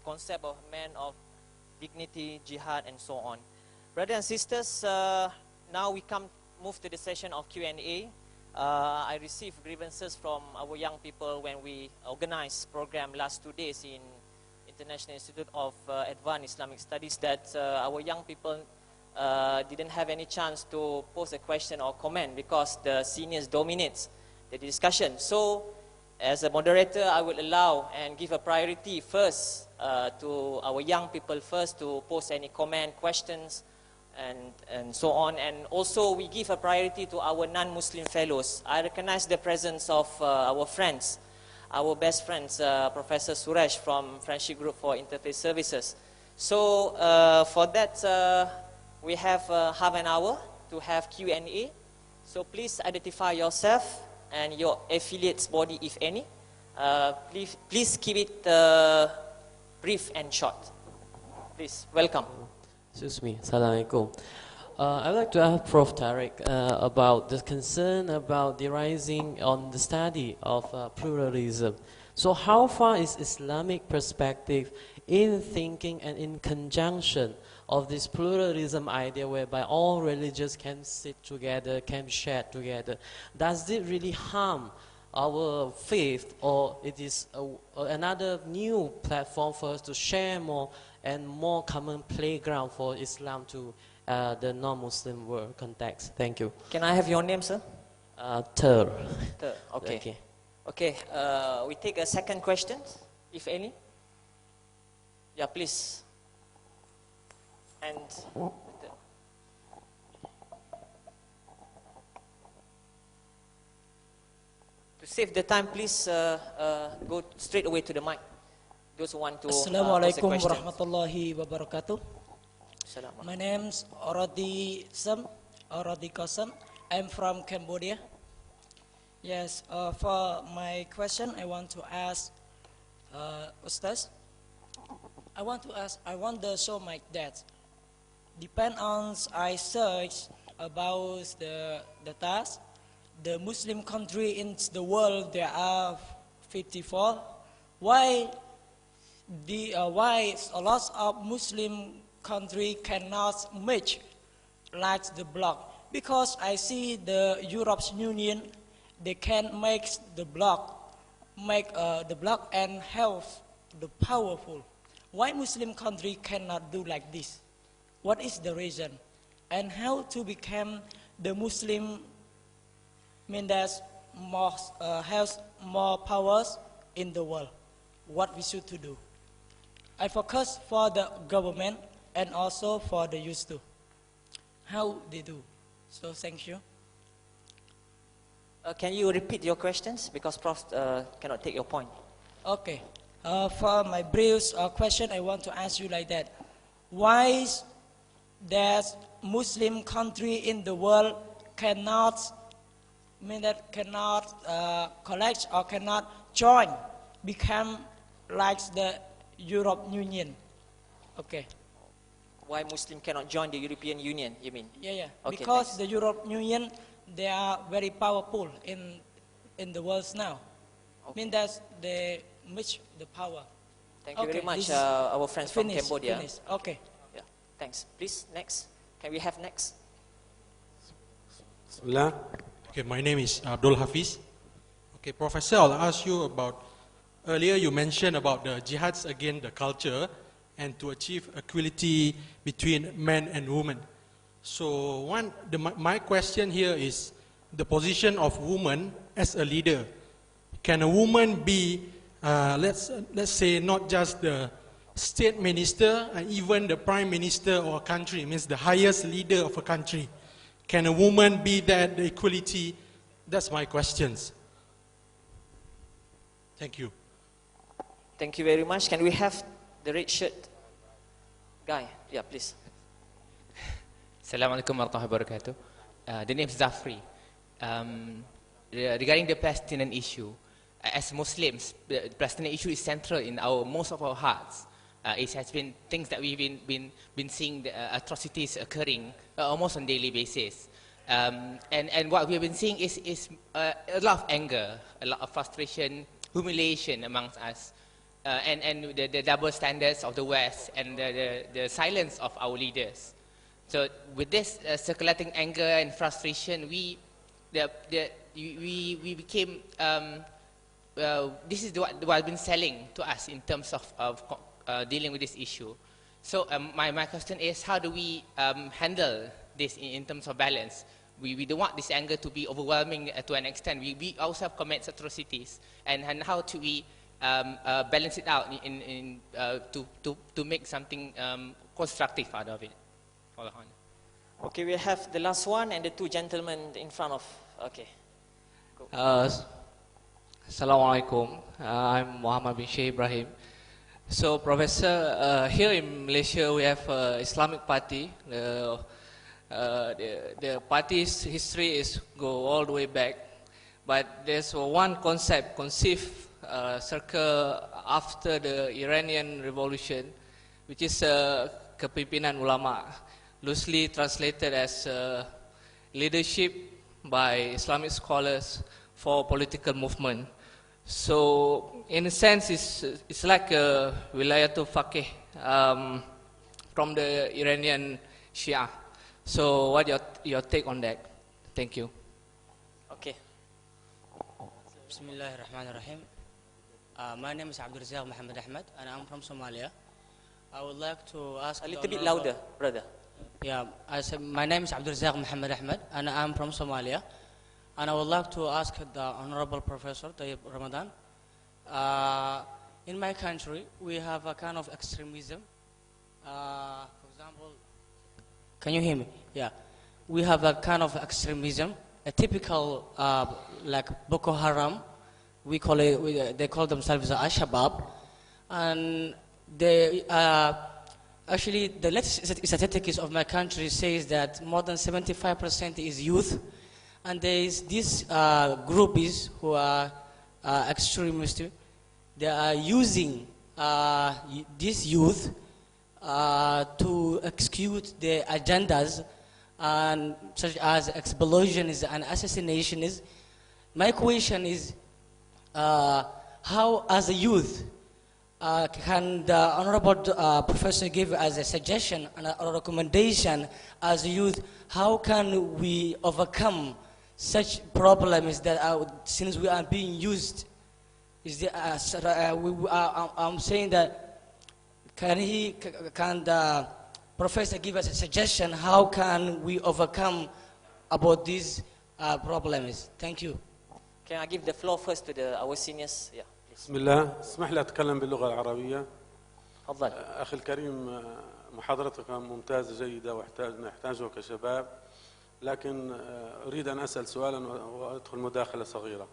concept of man of dignity, jihad, and so on. Brothers and sisters, now we move to the session of Q&A. I received grievances from our young people when we organized program last 2 days in International Institute of Advanced Islamic Studies that our young people didn't have any chance to pose a question or comment because the seniors dominates the discussion. So, as a moderator, I will allow and give a priority first to our young people first to pose any comment, questions, and so on. And also, we give a priority to our non-Muslim fellows. I recognize the presence of our friends, our best friends, Professor Suresh from Friendship Group for Interfaith Services. So, for that, we have half an hour to have Q&A. So, please identify yourself and your affiliates body, if any. Please keep it brief and short. Please, welcome. Excuse me, Assalamualaikum. I'd like to ask Prof. Tariq about the concern about the rising on the study of pluralism. So how far is Islamic perspective in thinking and in conjunction of this pluralism idea whereby all religions can sit together, can share together? Does it really harm our faith, or it is another new platform for us to share more and more common playground for Islam to the non-Muslim world context? Thank you. Can I have your name, sir? Ter. Okay. Okay, we take a second question, if any. Yeah, please. And to save the time, please go straight away to the mic. Those who want to pose a Assalamualaikum question. warahmatullahi wabarakatuh. My name's Radi Qasem. I'm from Cambodia. Yes, for my question, I want to ask Ustaz. I want to show my that depend on I search about the task. The Muslim country in the world there are 54. Why a lot of Muslim country cannot match like the bloc? Because I see the European Union, they can make the bloc and help the powerful. Why Muslim country cannot do like this? What is the reason? And how to become the Muslim mean that has more powers in the world? What we should to do? I focus for the government and also for the youth too. How they do? So thank you. Can you repeat your questions because Prof cannot take your point? Okay. For my brief question, I want to ask you like that: why that Muslim country in the world cannot collect or cannot join, become like the European Union? Okay. Why Muslim cannot join the European Union, you mean? Yeah. Okay, because thanks. the European Union, they are very powerful in the world now. Okay. Mean that they match the power. Thank you very much, our friends from Cambodia. Finish. Okay. Yeah, thanks. Please, next. Can we have next? Okay, my name is Abdul Hafiz. Okay, Professor, I'll ask you about, earlier you mentioned about the jihads against the culture and to achieve equality between men and women. So my question here is the position of woman as a leader. Can a woman be, let's say, not just the state minister, and even the prime minister of a country, means the highest leader of a country? Can a woman be that, the equality? That's my questions. Thank you. Thank you very much. Can we have the red shirt guy? Yeah, please. Assalamualaikum warahmatullahi wabarakatuh. The name is Zafri. Regarding the Palestinian issue, as Muslims, the Palestinian issue is central in most of our hearts. It has been things that we've been seeing the atrocities occurring almost on daily basis. And what we've been seeing is a lot of anger, a lot of frustration, humiliation amongst us. and the double standards of the West and the silence of our leaders. So with this circulating anger and frustration, we became, this is what has been selling to us in terms of dealing with this issue. So my question is, how do we handle this in terms of balance? We don't want this anger to be overwhelming to an extent. We also commit atrocities, and how do we balance it out to make something constructive out of it? Okay, we have the last one and the two gentlemen in front of. Okay. Assalamualaikum. I'm Muhammad bin Sheikh Ibrahim. So, Professor, here in Malaysia we have Islamic Party. The party's history is go all the way back, but there's one concept conceived circa after the Iranian Revolution, which is kepimpinan ulama, loosely translated as leadership by Islamic scholars for political movement. So, in a sense, it's like a wilayatul faqih from the Iranian Shia. So, what your take on that? Thank you. Okay. Bismillahirrahmanirrahim. My name is Abdul Razak Muhammad Ahmed, and I'm from Somalia. I would like to ask A little bit louder, brother. Yeah, I said my name is Abdul Razak Muhammad Ahmed, and I'm from Somalia. And I would like to ask the Honorable Professor Tariq Ramadan. In my country, we have a kind of extremism. For example, can you hear me? Yeah, we have a kind of extremism, a typical like Boko Haram. We call it. They call themselves Al-Shabaab, and they actually the latest statistics of my country says that more than 75% is youth. And there is this groups who are extremists. They are using this youth to execute their agendas, and such as explosions and assassinations. My question is, how as a youth can the Honorable Professor give as a suggestion and a recommendation as a youth, how can we overcome such problems that since we are being used? Is there, I'm saying that can the professor give us a suggestion how can we overcome about these problems? Thank you. Can I give the floor first to our seniors? Yeah, please. بسم الله. اسمح لي أتكلم باللغة العربية. تفضل. أخي الكريم، محاضرتك ممتازة جيدة ونحتاجها كشباب، لكن أريد أن أسأل سؤالا وأدخل مداخلة صغيرة.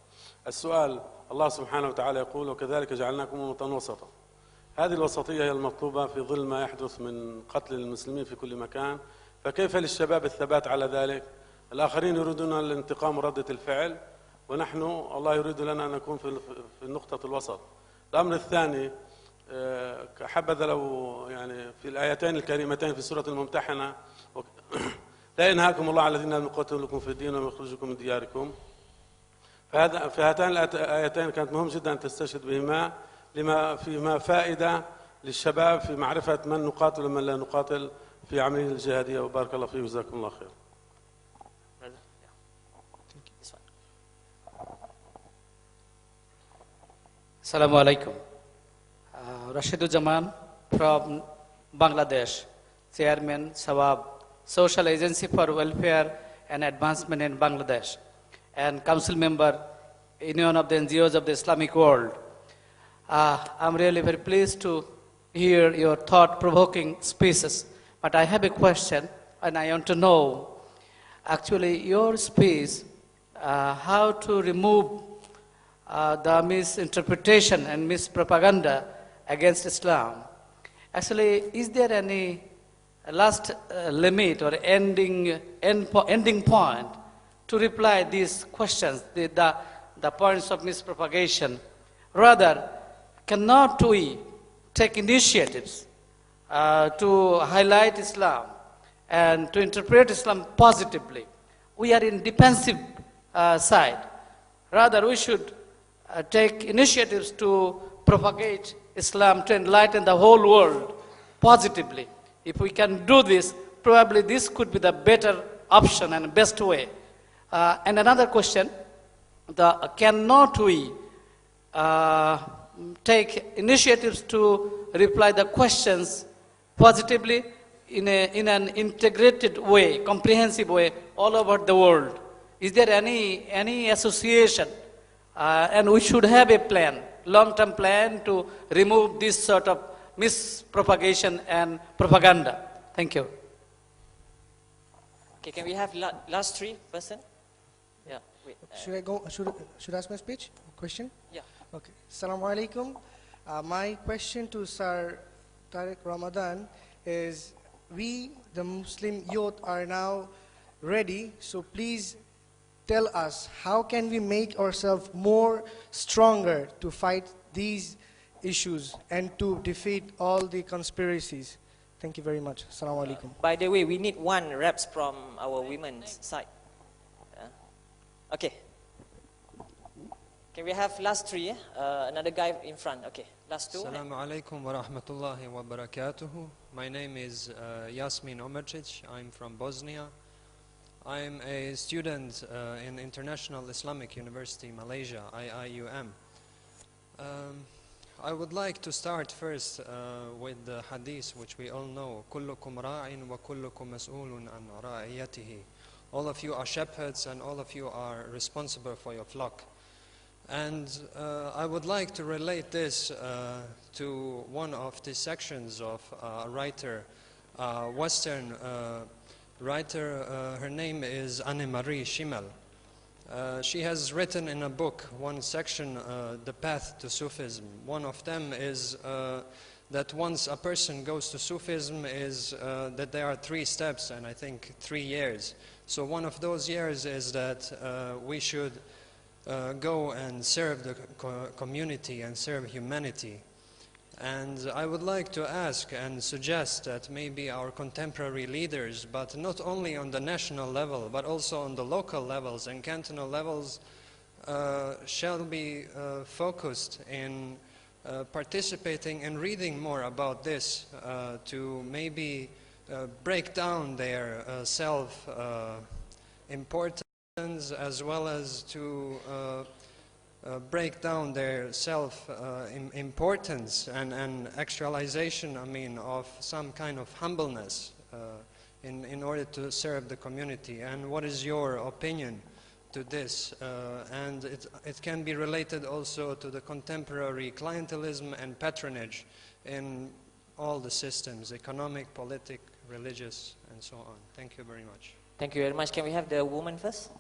السؤال: الله سبحانه وتعالى يقول: وكذلك جعلناكم أمة وسطا. هذه الوسطية هي المطلوبة في ظل ما يحدث من قتل المسلمين في كل مكان، فكيف للشباب الثبات على ذلك؟ الآخرين يريدون الانتقام وردة الفعل، ونحن الله يريد لنا أن نكون في نقطة الوسط. الأمر الثاني، حبذا لو يعني في الآيتين الكريمتين في سورة الممتحنة: لا ينهاكم الله على الذين لم يقاتلوكم في الدين ولم يخرجوكم من دياركم. في هاتين الآيتين كانت مهم جدا أن تستشهد بهما لما فيهما فائدة للشباب في معرفة من نقاتل ومن لا نقاتل في عملية الجهادية. وبارك الله فيه وجزاكم الله خير. Assalamu alaikum. Rashidujaman from Bangladesh, Chairman Sawab, Social Agency for Welfare and Advancement in Bangladesh, and Council Member, Union of the NGOs of the Islamic World. I'm really very pleased to hear your thought-provoking speeches, but I have a question, and I want to know, actually, your speech, how to remove the misinterpretation and mispropaganda against Islam. Actually, is there any last limit or ending point to reply these questions, the points of mispropagation? Rather, cannot we take initiatives to highlight Islam and to interpret Islam positively? We are in defensive side. Rather, we should take initiatives to propagate Islam to enlighten the whole world positively. If we can do this, probably this could be the better option and best way. And another question, cannot we take initiatives to reply the questions positively in an integrated way, comprehensive way, all over the world? Is there any association? And we should have a plan, long-term plan to remove this sort of mispropagation and propaganda. Thank you. Okay, can we have last three person? Yeah, wait. Should I go? Should I ask my speech? Question? Yeah. Okay. Assalamu alaikum. My question to Sir Tariq Ramadan is: we, the Muslim youth, are now ready. So please tell us, how can we make ourselves more stronger to fight these issues and to defeat all the conspiracies? Thank you very much. Assalamu alaikum. By the way, we need one reps from our women's side. Okay. Can we have last three? Another guy in front. Okay, last two. Assalamu alaikum wa rahmatullahi wa barakatuhu. My name is Yasmin Omercic. I'm from Bosnia. I'm a student in International Islamic University, Malaysia, IIUM. I would like to start first with the hadith, which we all know. كُلُّكُمْ رَاعٍ وَكُلُّكُمْ مَسْئُولٌ عَنْ رَاعِيَتِهِ. All of you are shepherds and all of you are responsible for your flock. And I would like to relate this to one of the sections of a writer, Western writer. Her name is Anne-Marie Schimmel. She has written in a book one section, The Path to Sufism. One of them is that once a person goes to Sufism is that there are 3 steps, and I think 3 years. So one of those years is that we should go and serve the community and serve humanity. And I would like to ask and suggest that maybe our contemporary leaders, but not only on the national level, but also on the local levels and cantonal levels, shall be focused in participating and reading more about this to maybe break down their self-importance as well as to break down their self-importance and actualization, I mean, of some kind of humbleness in order to serve the community. And what is your opinion to this? And it can be related also to the contemporary clientelism and patronage in all the systems, economic, politic, religious, and so on. Thank you very much. Thank you very much. Can we have the woman first?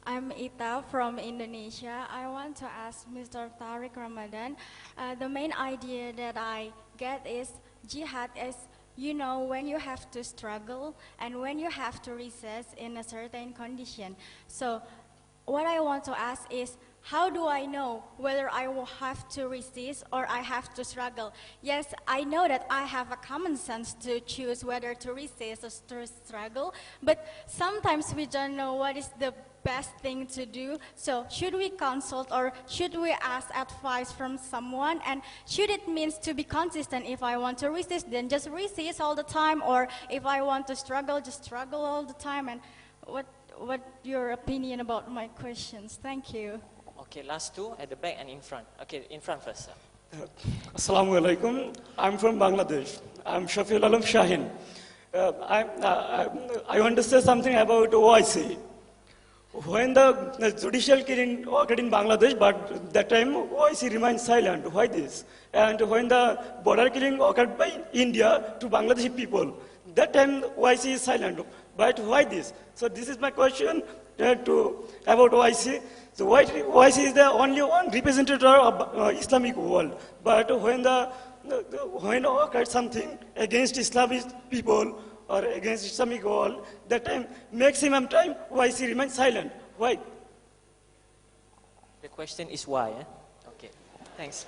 I'm Ita from Indonesia. I want to ask Mr. Tariq Ramadan. The main idea that I get is jihad is, you know, when you have to struggle and when you have to resist in a certain condition. So what I want to ask is, how do I know whether I will have to resist or I have to struggle? Yes, I know that I have a common sense to choose whether to resist or to struggle, but sometimes we don't know what is the best thing to do. So should we consult or should we ask advice from someone? And should it mean to be consistent? If I want to resist, then just resist all the time, or if I want to struggle, just struggle all the time. And what your opinion about my questions? Thank you. Okay, last two at the back and in front. Okay, in front first. Assalamu alaikum. I'm from Bangladesh. I'm Shafiul Alam Shahin. I want to say something about OIC. When the judicial killing occurred in Bangladesh, but that time OIC remained silent. Why this? And when the border killing occurred by India to Bangladeshi people, that time OIC is silent. But why this? So this is my question about OIC. So OIC is the only one representative of Islamic world. But when occurred something against Islamic people or against Islamic world, that time, maximum time, OIC remains silent. Why? The question is why, eh? Okay, thanks.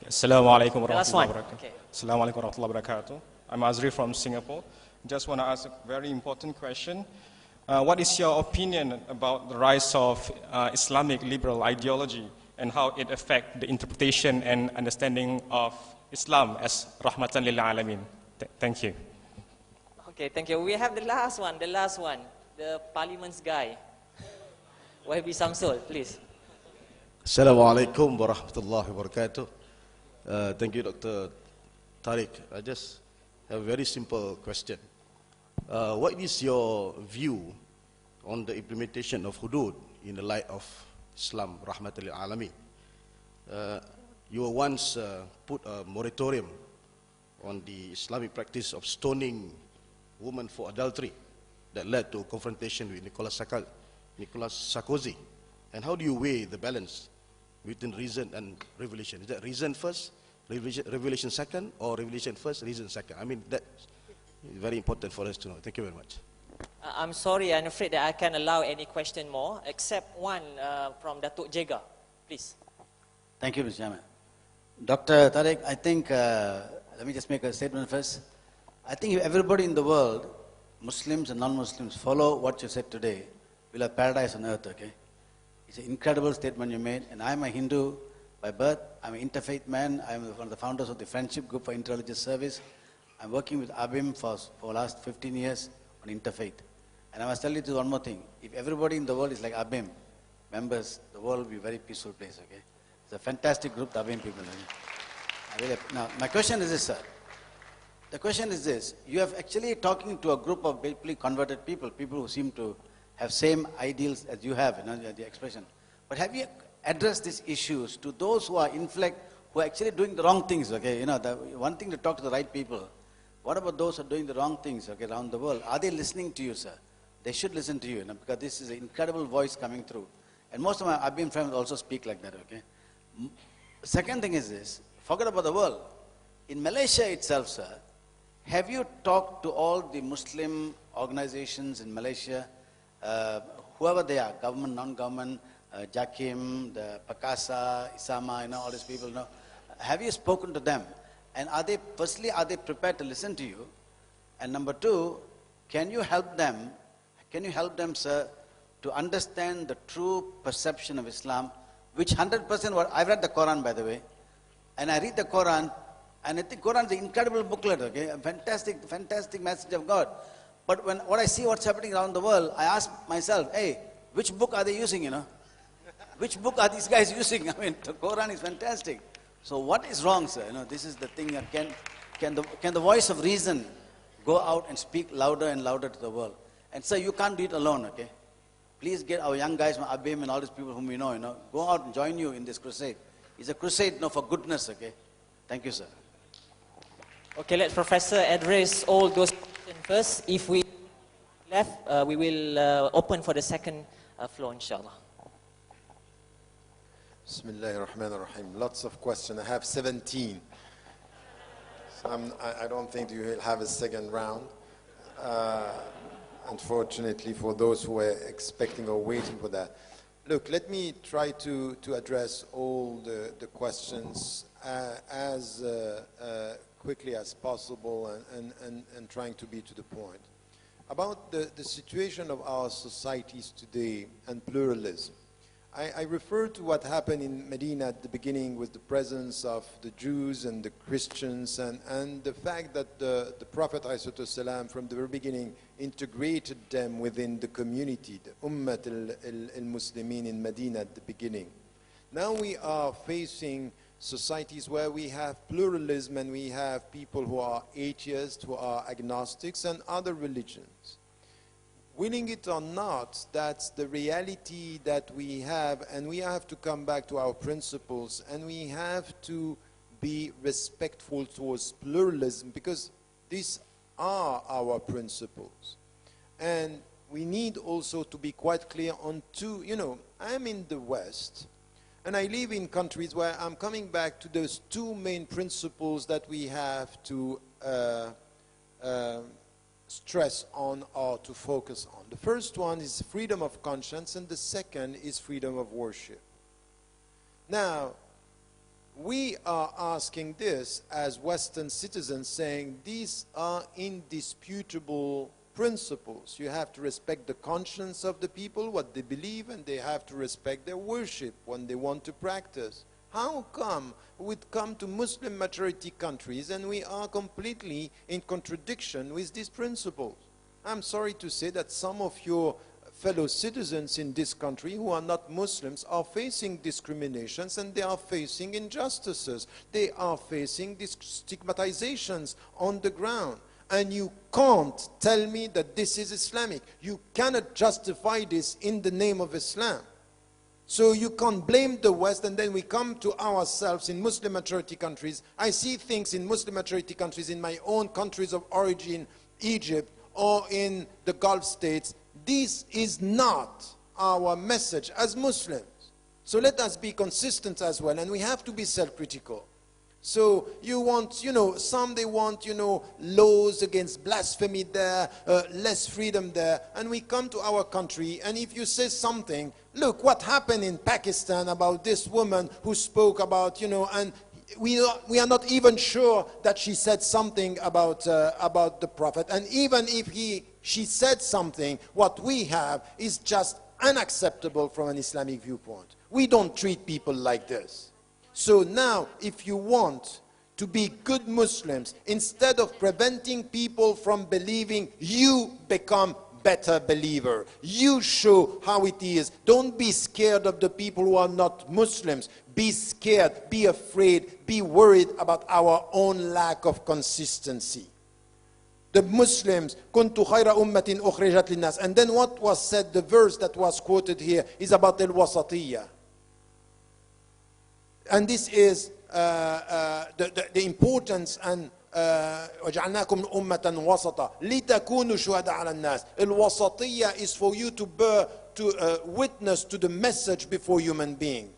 Assalamu alaikum wa rahmatullahi wa barakatuh. Okay. Assalamu alaikum wa rahmatullahi wa barakatuh. I'm Azri from Singapore. Just want to ask a very important question. What is your opinion about the rise of Islamic liberal ideology and how it affects the interpretation and understanding of Islam as Rahmatan lil Alamin? Thank you. Okay, thank you. We have the last one, the Parliament's guy. Wahabi Samsul, please. Assalamualaikum warahmatullahi wabarakatuh. Thank you, Dr. Tariq. I just have a very simple question. What is your view on the implementation of hudud in the light of Islam, Rahmatan lil Alamin? You once put a moratorium on the Islamic practice of stoning women for adultery that led to a confrontation with Nicolas Sarkozy. And how do you weigh the balance between reason and revelation? Is that reason first, revelation second, or revelation first, reason second? I mean, that's very important for us to know. Thank you very much. I'm sorry, I'm afraid that I can't allow any question more, except one from Datuk Jega. Please. Thank you, Mr. Chairman. Dr. Tariq, I think, let me just make a statement first. I think if everybody in the world, Muslims and non-Muslims, follow what you said today, we'll have paradise on earth, okay? It's an incredible statement you made, and I'm a Hindu by birth. I'm an interfaith man. I'm one of the founders of the Friendship Group for Interreligious Service. I'm working with ABIM for the last 15 years on interfaith. And I must tell you one more thing. If everybody in the world is like ABIM members, the world will be a very peaceful place, okay? It's a fantastic group, the ABIM people. Okay? Now, my question is this, sir. The question is this. You have actually talking to a group of basically converted people, people who seem to have same ideals as you have, the expression. But have you addressed these issues to those who are in fact, who are actually doing the wrong things, okay? The one thing to talk to the right people. What about those who are doing the wrong things, okay, around the world? Are they listening to you, sir? They should listen to you, because this is an incredible voice coming through. And most of my ABIM friends also speak like that, okay? Second thing is this. Forget about the world. In Malaysia itself, sir, have you talked to all the Muslim organizations in Malaysia, whoever they are, government, non-government, JAKIM, the Pakasa, Isama, all these people, have you spoken to them? And firstly, are they prepared to listen to you? And number two, can you help them, sir, to understand the true perception of Islam, which 100%, I've read the Quran, by the way, and I read the Quran, and I think Quran is an incredible booklet, okay? A fantastic message of God. But when I see what's happening around the world, I ask myself, hey, which book are they using, Which book are these guys using? I mean, the Quran is fantastic. So what is wrong, sir? This is the thing. Can the voice of reason go out and speak louder and louder to the world? And sir, you can't do it alone, okay? Please get our young guys, Abim and all these people whom we know, go out and join you in this crusade. It's a crusade, for goodness, okay? Thank you, sir. Okay, let Professor address all those questions first. If we left, we will open for the second floor, inshallah. Bismillahir Rahmanir Rahim. Lots of questions. I have 17. So I don't think you will have a second round. Unfortunately, for those who were expecting or waiting for that. Look, let me try to address all the questions as quickly as possible and trying to be to the point. About the situation of our societies today and pluralism. I refer to what happened in Medina at the beginning with the presence of the Jews and the Christians and the fact that the Prophet ﷺ from the very beginning integrated them within the community, the Ummat al-Muslimin in Medina at the beginning. Now we are facing societies where we have pluralism and we have people who are atheists, who are agnostics and other religions. Willing it or not, that's the reality that we have, and we have to come back to our principles, and we have to be respectful towards pluralism, because these are our principles. And we need also to be quite clear on two, I'm in the West, and I live in countries where I'm coming back to those two main principles that we have to stress on or to focus on. The first one is freedom of conscience, and the second is freedom of worship. Now, we are asking this as Western citizens, saying these are indisputable principles. You have to respect the conscience of the people, what they believe, and they have to respect their worship when they want to practice. How come we come to Muslim majority countries and we are completely in contradiction with these principles? I'm sorry to say that some of your fellow citizens in this country who are not Muslims are facing discriminations, and they are facing injustices. They are facing stigmatizations on the ground. And you can't tell me that this is Islamic. You cannot justify this in the name of Islam. So you can't blame the West, and then we come to ourselves in Muslim majority countries. I see things in Muslim majority countries in my own countries of origin, Egypt, or in the Gulf states. This is not our message as Muslims. So let us be consistent as well, and we have to be self-critical. So you want, some they want, laws against blasphemy there, less freedom there. And we come to our country, and if you say something, look what happened in Pakistan about this woman who spoke about, and we are not even sure that she said something about the Prophet. And even if she said something, what we have is just unacceptable from an Islamic viewpoint. We don't treat people like this. So now, if you want to be good Muslims, instead of preventing people from believing, you become better believer. You show how it is. Don't be scared of the people who are not Muslims. Be scared, be afraid, be worried about our own lack of consistency. The Muslims, kuntu khayra ummatin ukhrijat linnas. And then what was said, the verse that was quoted here, is about al-wasatiyya. And this is the importance and وَجَعَلْنَاكُمْ أُمَّةً وَسَطًا لِتَكُونُوا شُهَدَاءَ عَلَى النَّاسِ. Al-wasatiyya is for you to witness to the message before human being.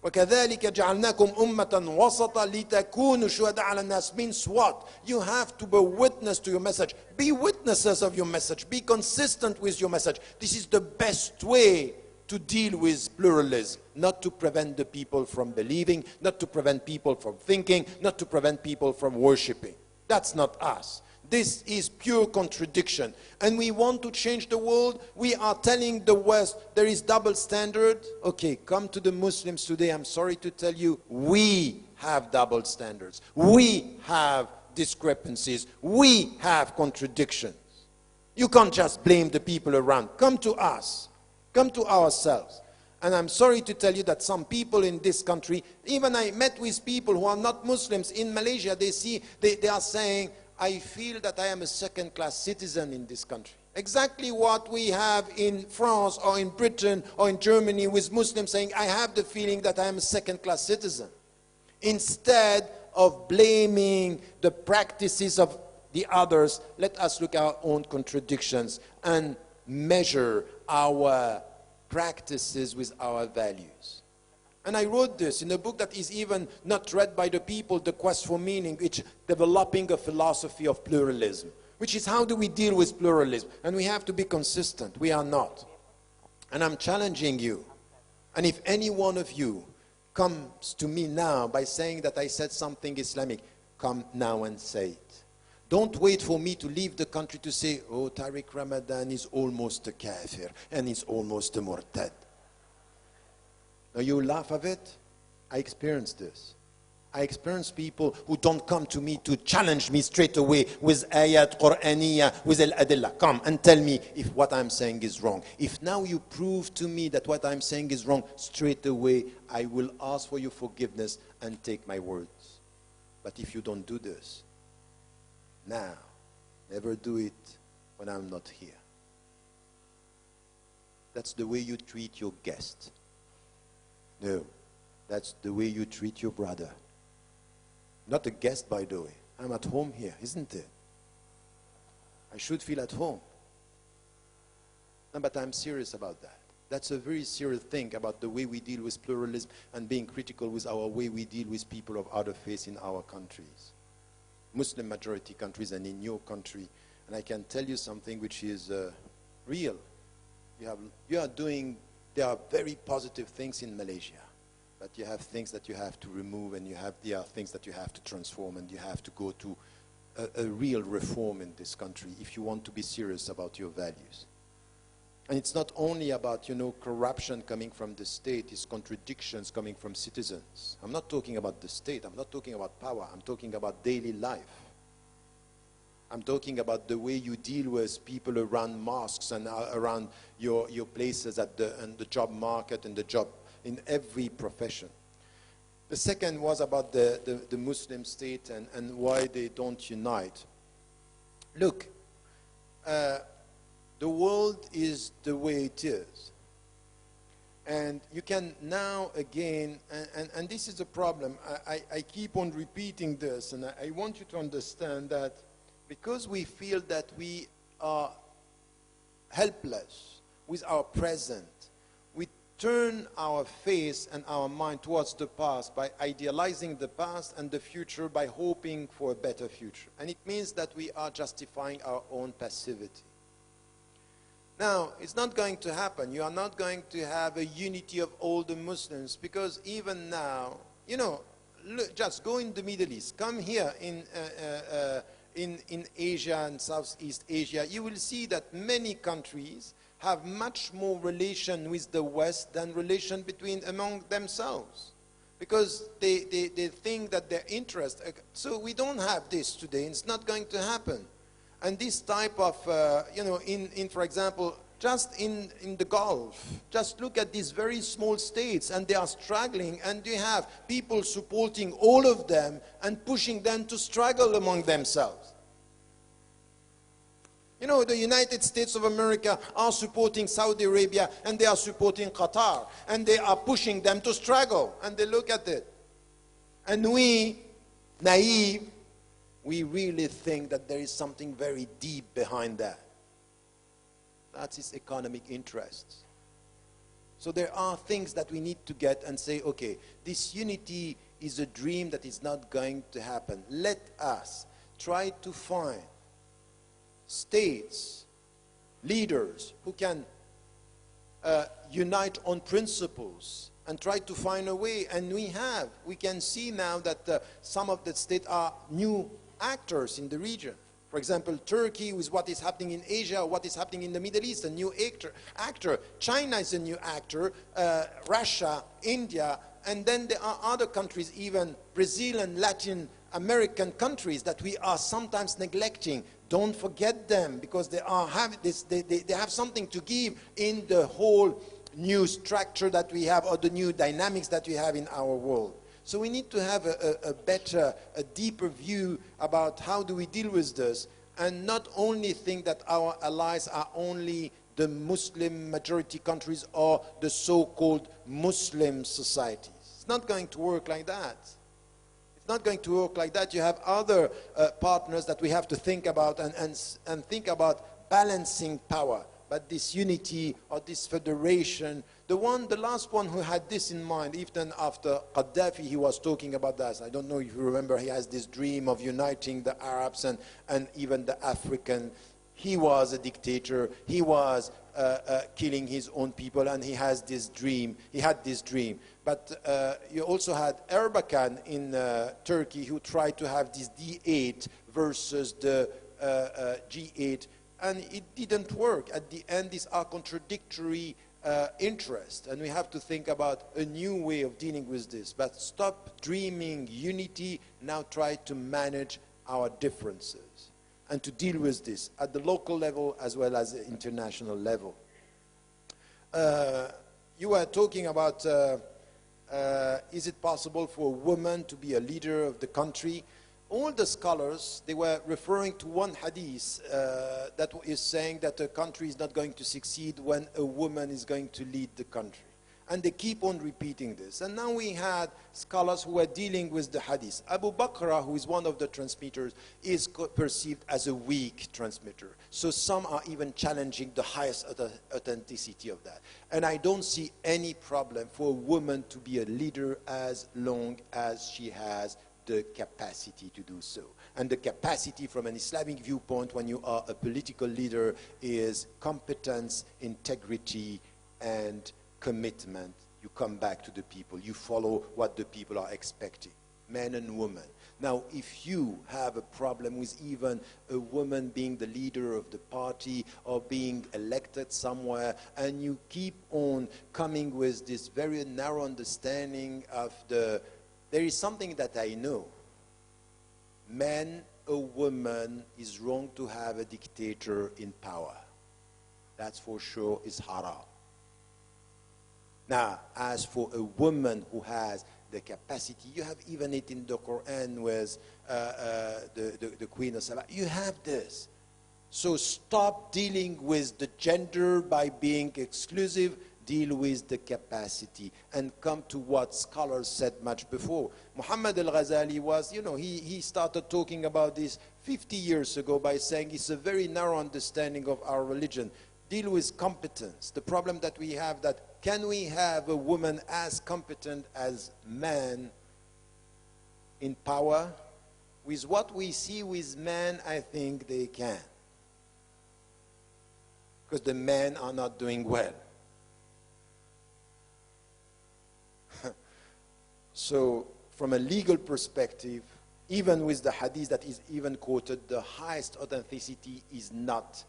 وَكَذَلِكَ جَعَلْنَاكُمْ أُمَّةً وَسَطًا لِتَكُونُوا شُهَدَاءَ عَلَى النَّاسِ means what? You have to be witness to your message. Be witnesses of your message. Be consistent with your message. This is the best way to deal with pluralism, not to prevent the people from believing, not to prevent people from thinking, not to prevent people from worshipping. That's not us. This is pure contradiction. And we want to change the world. We are telling the West there is double standard. Okay, come to the Muslims today. I'm sorry to tell you, we have double standards. We have discrepancies. We have contradictions. You can't just blame the people around. Come to us. Come to ourselves. And I'm sorry to tell you that some people in this country, even I met with people who are not Muslims in Malaysia, they are saying, I feel that I am a second-class citizen in this country. Exactly what we have in France or in Britain or in Germany with Muslims saying, I have the feeling that I am a second-class citizen. Instead of blaming the practices of the others, let us look at our own contradictions and measure our practices with our values. And I wrote this in a book that is even not read by the people, The Quest for Meaning, which developing a philosophy of pluralism, which is how do we deal with pluralism? And we have to be consistent. We are not. And I'm challenging you. And if any one of you comes to me now by saying that I said something Islamic, come now and say it. Don't wait for me to leave the country to say, oh, Tariq Ramadan is almost a kafir and he's almost a murtad. Now you laugh at it. I experienced this. I experienced people who don't come to me to challenge me straight away with ayat Qur'aniyya, with al-adillah. Come and tell me if what I'm saying is wrong. If now you prove to me that what I'm saying is wrong, straight away I will ask for your forgiveness and take my words. But if you don't do this, now, never do it when I'm not here. That's the way you treat your guest. No, that's the way you treat your brother. Not a guest, by the way. I'm at home here, isn't it? I should feel at home. No, but I'm serious about that. That's a very serious thing about the way we deal with pluralism and being critical with our way we deal with people of other faiths in our countries. Muslim majority countries and in your country. And I can tell you something which is real. You are doing, there are very positive things in Malaysia, but you have things that you have to remove, and there are things that you have to transform, and you have to go to a real reform in this country if you want to be serious about your values. And it's not only about, corruption coming from the state, it's contradictions coming from citizens. I'm not talking about the state, I'm not talking about power, I'm talking about daily life. I'm talking about the way you deal with people around mosques and around your places in the job market and the job in every profession. The second was about the Muslim state and why they don't unite. Look, the world is the way it is. And you can now again, and this is a problem, I keep on repeating this, and I want you to understand that because we feel that we are helpless with our present, we turn our face and our mind towards the past by idealizing the past and the future by hoping for a better future. And it means that we are justifying our own passivity. Now, it's not going to happen. You are not going to have a unity of all the Muslims because even now, look, just go in the Middle East, come here in Asia and Southeast Asia, you will see that many countries have much more relation with the West than relation among themselves. Because they think that their interest, so we don't have this today, it's not going to happen. And this type of, for example, just in the Gulf, just look at these very small states and they are struggling and you have people supporting all of them and pushing them to struggle among themselves. The United States of America are supporting Saudi Arabia and they are supporting Qatar and they are pushing them to struggle and they look at it. And we, naive, we really think that there is something very deep behind that. That's its economic interests. So there are things that we need to get and say, okay, this unity is a dream that is not going to happen. Let us try to find states, leaders who can unite on principles and try to find a way. And we can see now that some of the states are new actors in the region. For example, Turkey with what is happening in Asia, what is happening in the Middle East, a new actor. China is a new actor, Russia, India, and then there are other countries, even Brazil and Latin American countries that we are sometimes neglecting. Don't forget them because they have something to give in the whole new structure that we have or the new dynamics that we have in our world. So we need to have a deeper view about how do we deal with this and not only think that our allies are only the Muslim majority countries or the so-called Muslim societies. It's not going to work like that. It's not going to work like that. You have other partners that we have to think about and think about balancing power. But this unity or this federation, the last one who had this in mind, even after Gaddafi, he was talking about that. I don't know if you remember, he has this dream of uniting the Arabs and even the African. He was a dictator. He was killing his own people, and he has this dream. He had this dream. But you also had Erbakan in Turkey, who tried to have this D8 versus the G8. And it didn't work. At the end, these are contradictory interests. And we have to think about a new way of dealing with this. But stop dreaming unity. Now try to manage our differences and to deal with this at the local level as well as the international level. You were talking about, is it possible for a woman to be a leader of the country? All the scholars, they were referring to one hadith that is saying that a country is not going to succeed when a woman is going to lead the country. And they keep on repeating this. And now we had scholars who were dealing with the hadith. Abu Bakr, who is one of the transmitters, is perceived as a weak transmitter. So some are even challenging the highest authenticity of that. And I don't see any problem for a woman to be a leader as long as she has the capacity to do so. And the capacity from an Islamic viewpoint when you are a political leader is competence, integrity, and commitment. You come back to the people. You follow what the people are expecting. men and women. Now, if you have a problem with even a woman being the leader of the party or being elected somewhere, and you keep on coming with this very narrow understanding of there is something that I know. Man or woman is wrong to have a dictator in power. That's for sure is haram. Now, as for a woman who has the capacity, you have even it in the Quran with the Queen of Saba. You have this. So stop dealing with the gender by being exclusive. Deal with the capacity and come to what scholars said much before. Muhammad al-Ghazali was, he started talking about this 50 years ago by saying it's a very narrow understanding of our religion. Deal with competence. The problem that we have that can we have a woman as competent as man in power? With what we see with men, I think they can. Because the men are not doing well. So, from a legal perspective, even with the hadith that is even quoted, the highest authenticity is not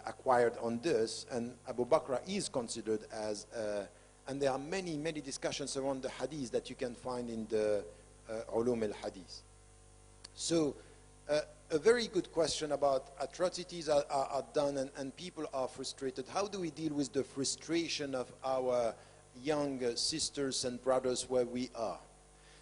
acquired on this, and Abu Bakr is considered as, and there are many, many discussions around the hadith that you can find in the Ulum al-Hadith. So, a very good question about atrocities are done and people are frustrated. How do we deal with the frustration of our young sisters and brothers where we are?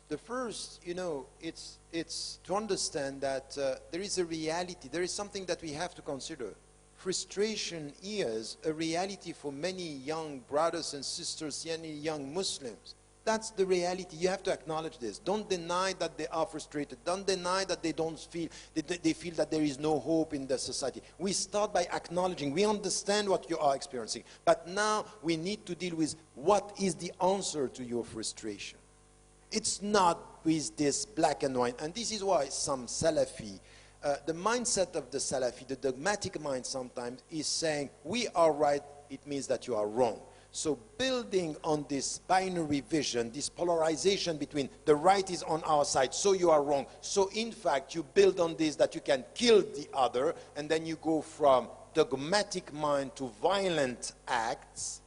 The first, it's to understand that there is a reality. There is something that we have to consider. Frustration is a reality for many young brothers and sisters, many young Muslims. That's the reality. You have to acknowledge this. Don't deny that they are frustrated. Don't deny that they don't feel, they feel that there is no hope in the society. We start by acknowledging. We understand what you are experiencing. But now we need to deal with what is the answer to your frustration. It's not with this black and white. And this is why some Salafi, the mindset of the Salafi, the dogmatic mind sometimes is saying, we are right, it means that you are wrong. So building on this binary vision, this polarization between the right is on our side, so you are wrong. So in fact, you build on this that you can kill the other, and then you go from dogmatic mind to violent acts.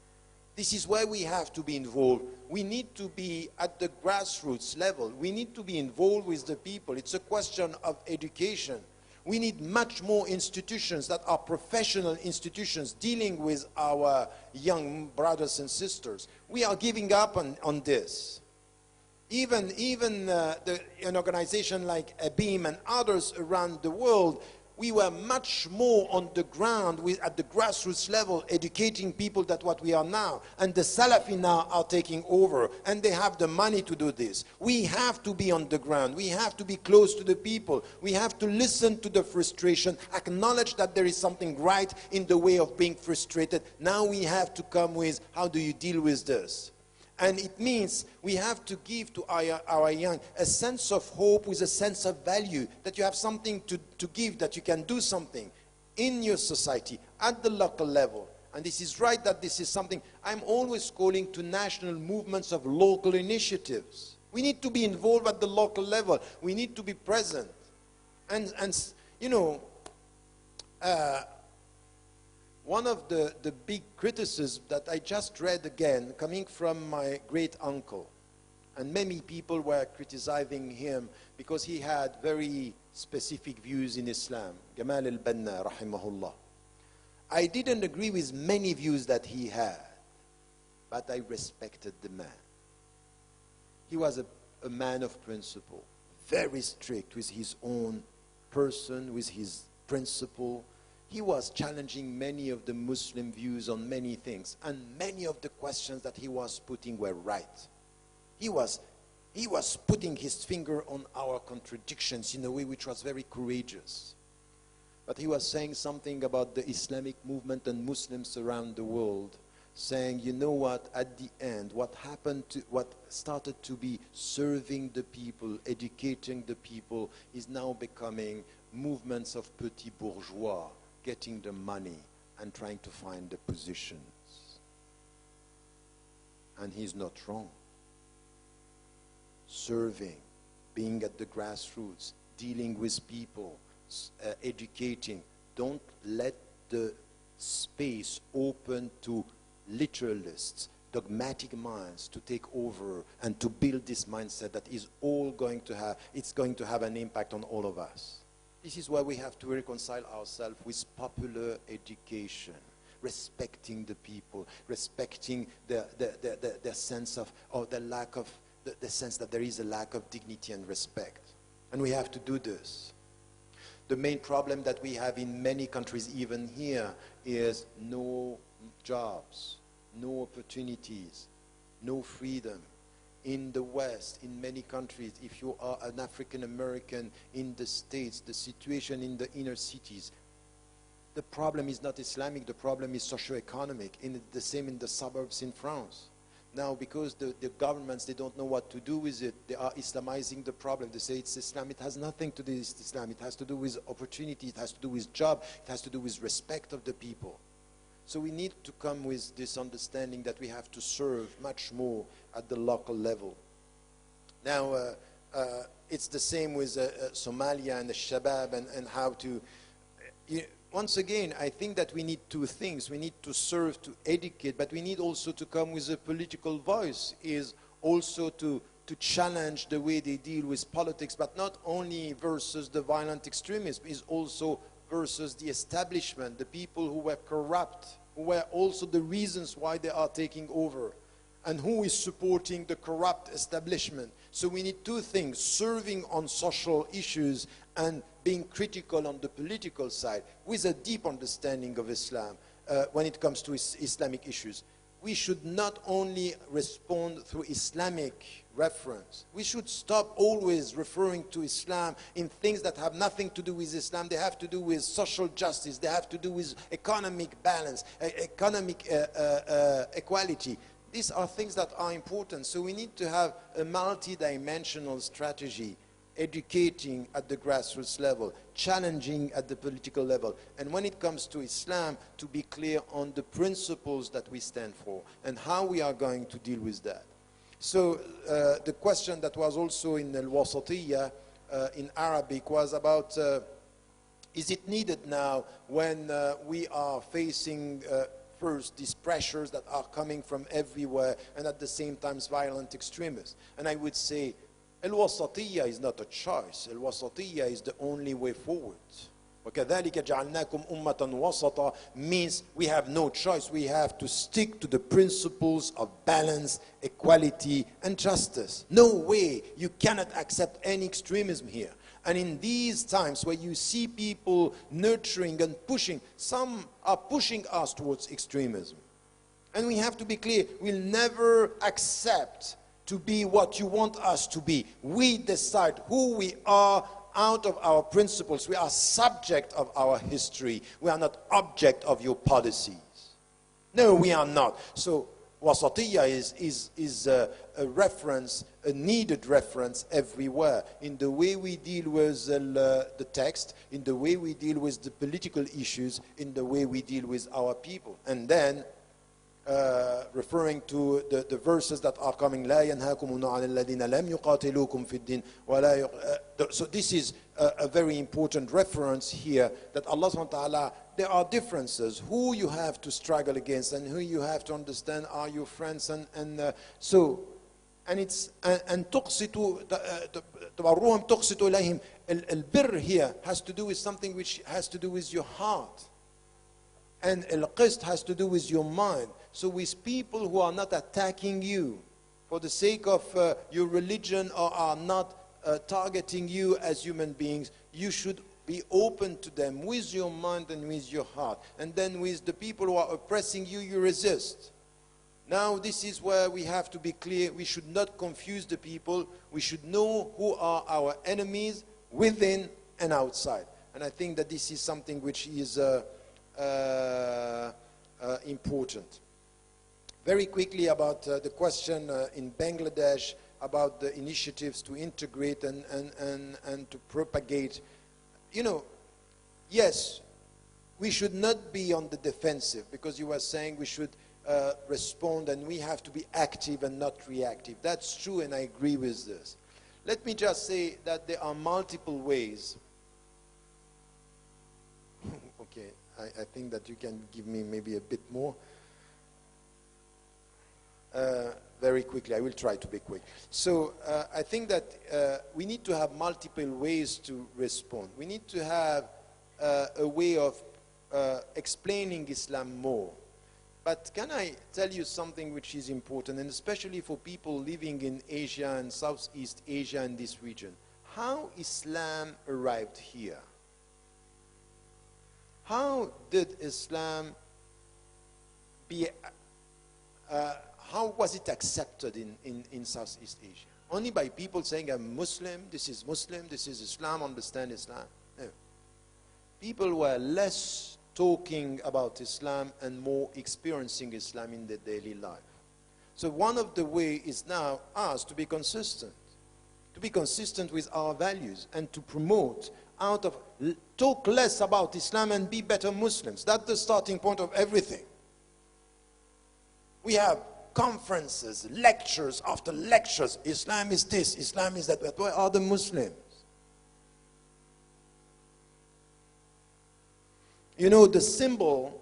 This is where we have to be involved. We need to be at the grassroots level. We need to be involved with the people. It's a question of education. We need much more institutions that are professional institutions dealing with our young brothers and sisters. We are giving up on this. Even an organization like ABIM and others around the world, we were much more on the ground, at the grassroots level, educating people that what we are now. And the Salafi now are taking over, and they have the money to do this. We have to be on the ground. We have to be close to the people. We have to listen to the frustration, acknowledge that there is something right in the way of being frustrated. Now we have to come with, how do you deal with this? And it means we have to give to our young a sense of hope with a sense of value, that you have something to give, that you can do something in your society, at the local level. And this is right that this is something, I'm always calling to national movements of local initiatives. We need to be involved at the local level. We need to be present. And one of the big criticisms that I just read again, coming from my great uncle, and many people were criticizing him because he had very specific views in Islam, Gamal al-Banna, rahimahullah. I didn't agree with many views that he had, but I respected the man. He was a man of principle, very strict with his own person, with his principle. He was challenging many of the Muslim views on many things, and many of the questions that he was putting were right. He was putting his finger on our contradictions in a way which was very courageous. But he was saying something about the Islamic movement and Muslims around the world, saying, you know what, at the end, what started to be serving the people, educating the people, is now becoming movements of petits bourgeois, getting the money and trying to find the positions. And he's not wrong. serving, being at the grassroots, dealing with people, educating. Don't let the space open to literalists, dogmatic minds to take over and to build this mindset that is all going to have, it's going to have an impact on all of us. This is why we have to reconcile ourselves with popular education, respecting the people, respecting the sense of, or the lack of, the sense that there is a lack of dignity and respect. And we have to do this. The main problem that we have in many countries, even here, is no jobs, no opportunities, no freedom. In the West, in many countries, if you are an African American in the States, the situation in the inner cities, the problem is not Islamic, the problem is socio-economic. The same in the suburbs in France. Now, because the governments, they don't know what to do with it, they are Islamizing the problem. They say it's Islam. It has nothing to do with Islam. It has to do with opportunity. It has to do with job. It has to do with respect of the people. So we need to come with this understanding that we have to serve much more at the local level. Now, it's the same with Somalia and the Shabab and how to... once again, I think that we need two things. We need to serve, to educate, but we need also to come with a political voice, is also to challenge the way they deal with politics, but not only versus the violent extremism, is also versus the establishment, the people who were corrupt, who were also the reasons why they are taking over, and who is supporting the corrupt establishment. So we need two things, serving on social issues and being critical on the political side with a deep understanding of Islam when it comes to Islamic issues. We should not only respond through Islamic reference. We should stop always referring to Islam in things that have nothing to do with Islam. They have to do with social justice. They have to do with economic balance, economic equality. These are things that are important. So we need to have a multi-dimensional strategy, educating at the grassroots level, challenging at the political level. And when it comes to Islam, to be clear on the principles that we stand for and how we are going to deal with that. So the question that was also in Al-Wasatiyya in Arabic was about, is it needed now when we are facing first these pressures that are coming from everywhere and at the same time violent extremists? And I would say, Al-Wasatiyya is not a choice. Al-Wasatiyya is the only way forward. وَكَذَلِكَ جَعَلْنَاكُمْ أُمَّةً وَسَطًا means we have no choice. We have to stick to the principles of balance, equality, and justice. No way. You cannot accept any extremism here. And in these times where you see people nurturing and pushing, some are pushing us towards extremism. And we have to be clear, we'll never accept to be what you want us to be. We decide who we are out of our principles. We are subject of our history. We are not object of your policies. No, we are not. So Wasatiyya is a reference, a needed reference everywhere, in the way we deal with the text, in the way we deal with the political issues, in the way we deal with our people. And then referring to the verses that are coming, لا ينهاكم عن الذين لم يقاتلوكم في الدين ولا So this is a very important reference here, that Allah subhanahu wa ta'ala, there are differences, who you have to struggle against and who you have to understand are your friends, and so, and it's and تقسطوا تبروهم تقسطوا إليهم. البر here has to do with something which has to do with your heart, and al-qist has to do with your mind. So with people who are not attacking you for the sake of your religion, or are not targeting you as human beings, you should be open to them with your mind and with your heart. And then with the people who are oppressing you, you resist. Now this is where we have to be clear. We should not confuse the people. We should know who are our enemies within and outside. And I think that this is something which is important. Very quickly about the question in Bangladesh about the initiatives to integrate and to propagate. You know, yes, we should not be on the defensive, because you were saying we should respond and we have to be active and not reactive. That's true, and I agree with this. Let me just say that there are multiple ways. Okay, I think that you can give me maybe a bit more. Very quickly, I will try to be quick. So I think that we need to have multiple ways to respond. We need to have a way of explaining Islam more. But can I tell you something which is important, and especially for people living in Asia and Southeast Asia and this region? How Islam arrived here? How did Islam be, how was it accepted in Southeast Asia? Only by people saying, I'm Muslim, this is Islam, understand Islam? No. People were less talking about Islam and more experiencing Islam in their daily life. So one of the ways is now us to be consistent with our values and to promote talk less about Islam and be better Muslims. That's the starting point of everything. We have conferences, lectures after lectures. Islam is this, Islam is that. But where are the Muslims? You know, the symbol,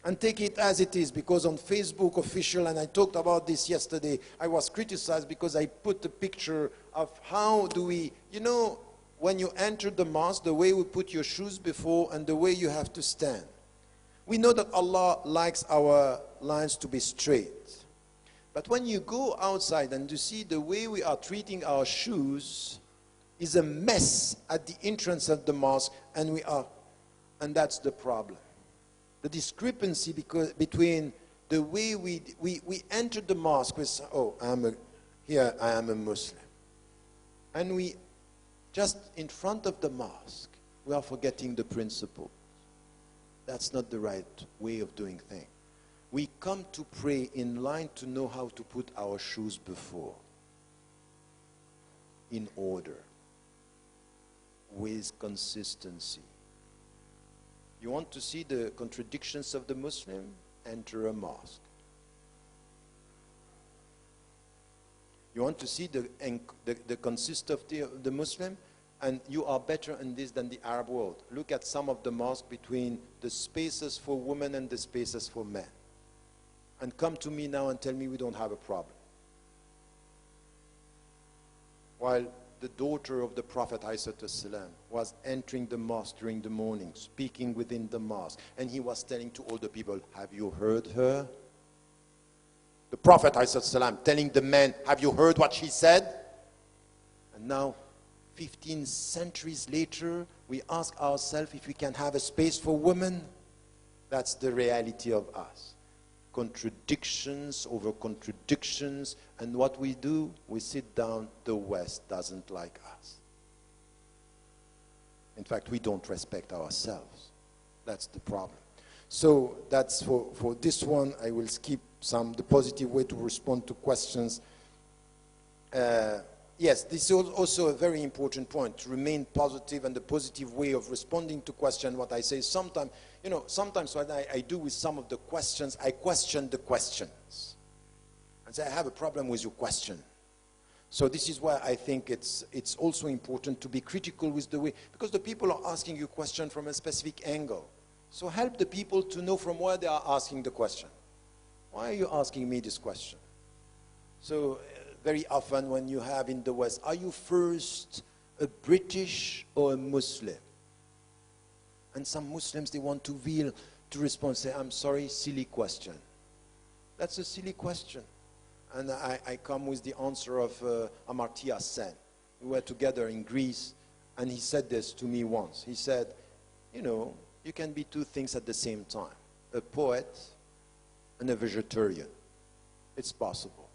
and take it as it is, because on Facebook official, and I talked about this yesterday, I was criticized because I put the picture of how do we, you know, when you enter the mosque, the way we put your shoes before and the way you have to stand. We know that Allah likes our lines to be straight. But when you go outside and you see the way we are treating our shoes is a mess at the entrance of the mosque, and that's the problem. The discrepancy between the way we enter the mosque with, oh, here I am a Muslim. And we, just in front of the mosque, we are forgetting the principle. That's not the right way of doing things. We come to pray in line to know how to put our shoes before, in order, with consistency. You want to see the contradictions of the Muslim? Enter a mosque. You want to see the consistency of the Muslim? And you are better in this than the Arab world. Look at some of the mosques between the spaces for women and the spaces for men. And come to me now and tell me we don't have a problem. While the daughter of the Prophet ﷺ was entering the mosque during the morning, speaking within the mosque, and he was telling to all the people, have you heard her? The Prophet ﷺ telling the men, have you heard what she said? And now, 15 centuries later, we ask ourselves if we can have a space for women. That's the reality of us. Contradictions over contradictions, and what we do, we sit down. The West doesn't like us. In fact, we don't respect ourselves. That's the problem. So that's for this one. I will skip the positive way to respond to questions. Yes, this is also a very important point, to remain positive, and the positive way of responding to questions. What I say sometimes, you know, sometimes what I do with some of the questions, I question the questions. And say, I have a problem with your question. So this is why I think it's also important to be critical with the way, because the people are asking you a question from a specific angle. So help the people to know from where they are asking the question. Why are you asking me this question? So very often when you have in the West, are you first a British or a Muslim? And some Muslims, they want to respond, say, I'm sorry, silly question. That's a silly question. And I come with the answer of Amartya Sen. We were together in Greece, and he said this to me once. He said, you know, you can be two things at the same time, a poet and a vegetarian. It's possible.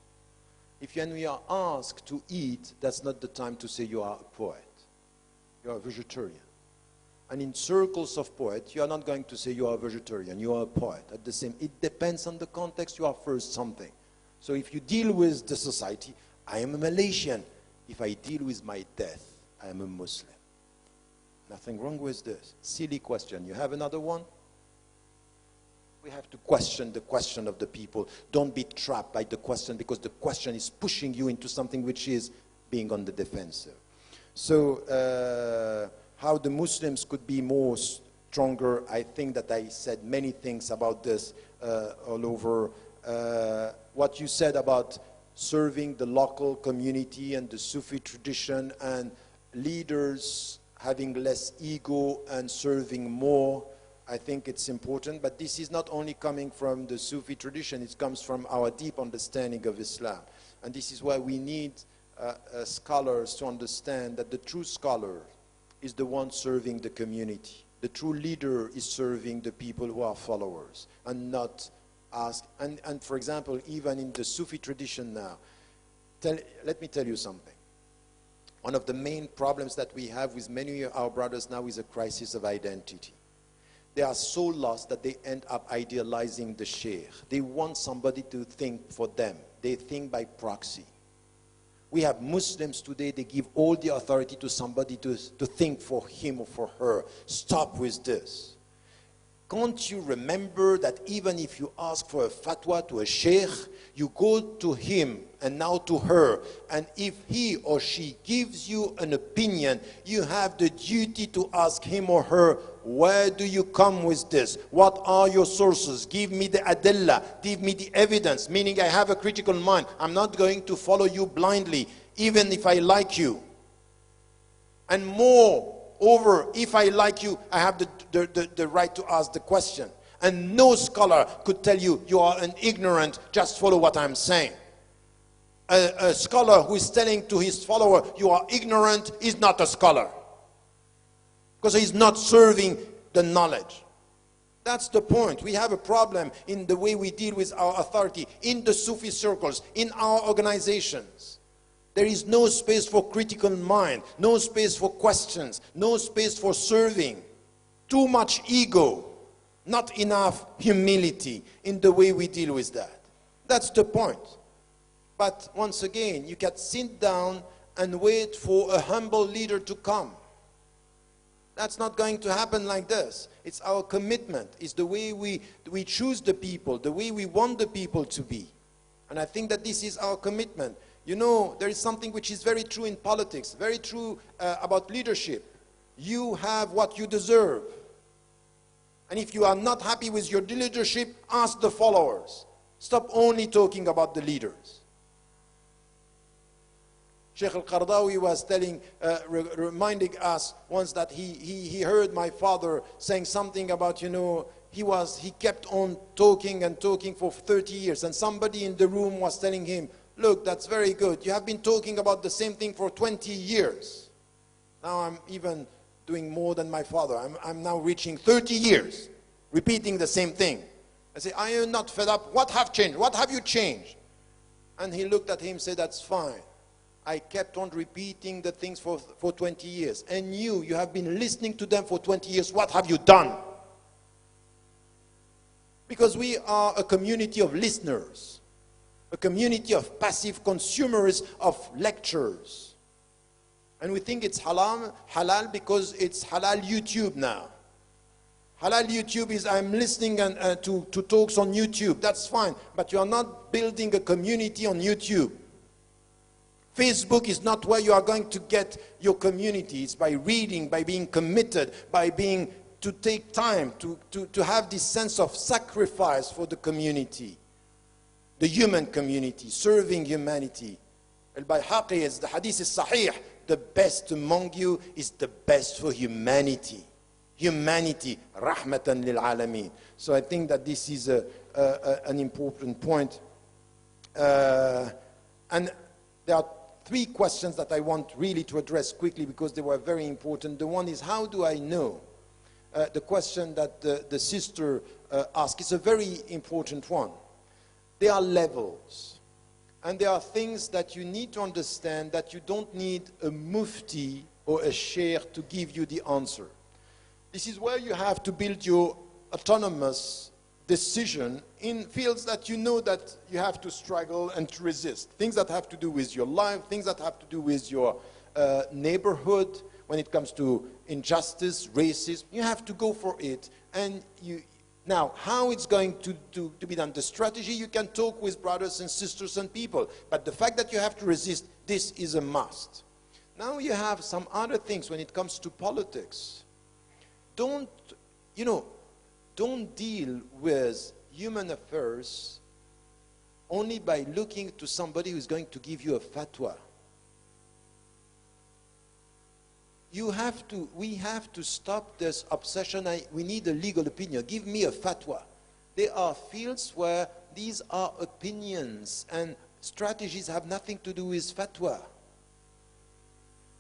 If you are asked to eat, that's not the time to say you are a poet. You are a vegetarian. And in circles of poets, you are not going to say you are a vegetarian, you are a poet. It depends on the context, you are first something. So if you deal with the society, I am a Malaysian. If I deal with my death, I am a Muslim. Nothing wrong with this. Silly question. You have another one? We have to question the question of the people. Don't be trapped by the question, because the question is pushing you into something which is being on the defensive. So how the Muslims could be more stronger, I think that I said many things about this all over. What you said about serving the local community and the Sufi tradition and leaders having less ego and serving more, I think it's important. But this is not only coming from the Sufi tradition, it comes from our deep understanding of Islam. And this is why we need scholars to understand that the true scholar is the one serving the community. The true leader is serving the people who are followers and not ask. And for example, even in the Sufi tradition now, let me tell you something. One of the main problems that we have with many of our brothers now is a crisis of identity. They are so lost that they end up idealizing the sheikh. They want somebody to think for them. They think by proxy. We have Muslims today, they give all the authority to somebody to think for him or for her. Stop with this. Can't you remember that even if you ask for a fatwa to a sheikh, you go to him and now to her, and if he or she gives you an opinion, you have the duty to ask him or her, where do you come with this? What are your sources? Give me the adilla, give me the evidence, meaning I have a critical mind. I'm not going to follow you blindly, even if I like you. And moreover, if I like you, I have the right to ask the question. And no scholar could tell you, you are an ignorant, just follow what I'm saying. A scholar who is telling to his follower, you are ignorant, is not a scholar. Because he's not serving the knowledge. That's the point. We have a problem in the way we deal with our authority, in the Sufi circles, in our organizations. There is no space for critical mind, no space for questions, no space for serving. Too much ego, not enough humility in the way we deal with that. That's the point. But once again, you can sit down and wait for a humble leader to come. That's not going to happen like this. It's our commitment. It's the way we choose the people, the way we want the people to be. And I think that this is our commitment. You know, there is something which is very true in politics, very true about leadership. You have what you deserve. And if you are not happy with your leadership, ask the followers. Stop only talking about the leaders. Sheikh Al-Qardawi was telling, reminding us once that he heard my father saying something about, you know, he kept on talking and talking for 30 years. And somebody in the room was telling him, look, that's very good. You have been talking about the same thing for 20 years. Now I'm even doing more than my father. I'm now reaching 30 years, repeating the same thing. I say, are you not fed up? What have changed? What have you changed? And he looked at him and said, that's fine. I kept on repeating the things for 20 years. And you have been listening to them for 20 years. What have you done? Because we are a community of listeners. A community of passive consumers of lectures. And we think it's halal because it's halal YouTube now. Halal YouTube is I'm listening to talks on YouTube. That's fine. But you are not building a community on YouTube. Facebook is not where you are going to get your community. It's by reading, by being committed, by being to take time, to have this sense of sacrifice for the community, the human community, serving humanity. Al-Bayhaqi is, the hadith is sahih, the best among you is the best for humanity. Humanity, Rahmantan lil Alamin. So I think that this is an important point. And there are three questions that I want really to address quickly because they were very important. The one is, how do I know? The question that the sister asked is a very important one. There are levels. And there are things that you need to understand that you don't need a mufti or a sheikh to give you the answer. This is where you have to build your autonomous decision in fields that you know that you have to struggle and to resist. Things that have to do with your life, things that have to do with your neighborhood, when it comes to injustice, racism, you have to go for it. And now, how it's going to be done, the strategy, you can talk with brothers and sisters and people, but the fact that you have to resist, This is a must. Now you have some other things when it comes to politics. Don't deal with human affairs only by looking to somebody who's going to give you a fatwa. We have to stop this obsession. We need a legal opinion. Give me a fatwa. There are fields where these are opinions and strategies have nothing to do with fatwa.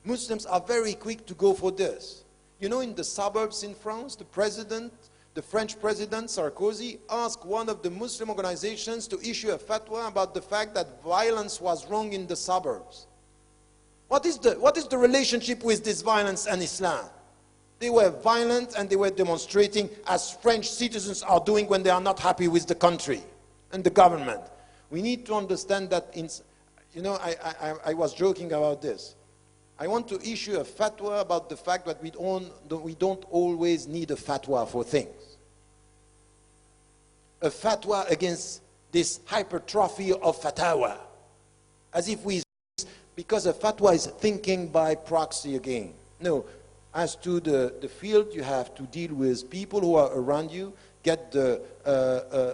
Muslims are very quick to go for this. You know, in the suburbs in France, the French president, Sarkozy, asked one of the Muslim organizations to issue a fatwa about the fact that violence was wrong in the suburbs. What is the relationship with this violence and Islam? They were violent and they were demonstrating as French citizens are doing when they are not happy with the country and the government. We need to understand that, I was joking about this. I want to issue a fatwa about the fact that we don't always need a fatwa for things. A fatwa against this hypertrophy of fatawa. As if because a fatwa is thinking by proxy again. No, as to the field, you have to deal with people who are around you, get the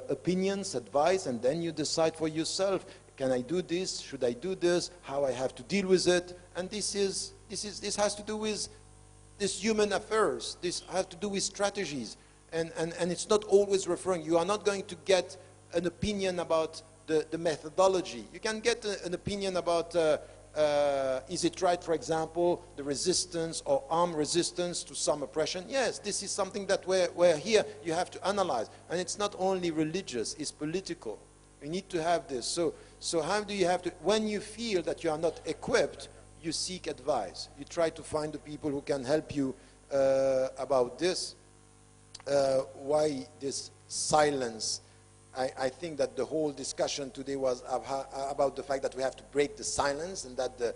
opinions, advice, and then you decide for yourself, can I do this, should I do this, how I have to deal with it, and this has to do with this human affairs, this has to do with strategies, and it's not always referring, you are not going to get an opinion about the methodology. You can get an opinion about is it right, for example, the resistance or armed resistance to some oppression? Yes, this is something that we're here, you have to analyze. And it's not only religious, it's political. We need to have this. So how do you have to, when you feel that you are not equipped, you seek advice. You try to find the people who can help you about this. Why this silence? I think that the whole discussion today was about the fact that we have to break the silence and that the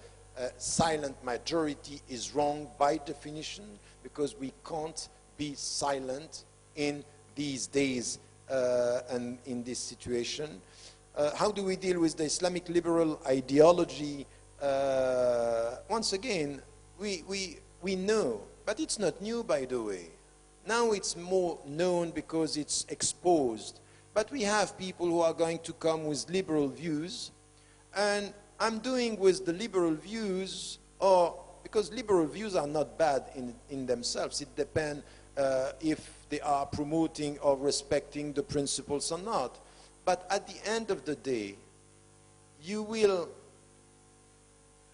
silent majority is wrong by definition, because we can't be silent in these days and in this situation. How do we deal with the Islamic liberal ideology? Once again, we know, but it's not new, by the way. Now it's more known because it's exposed. But we have people who are going to come with liberal views, and I'm doing with the liberal views, because liberal views are not bad in themselves. It depends if they are promoting or respecting the principles or not. But at the end of the day,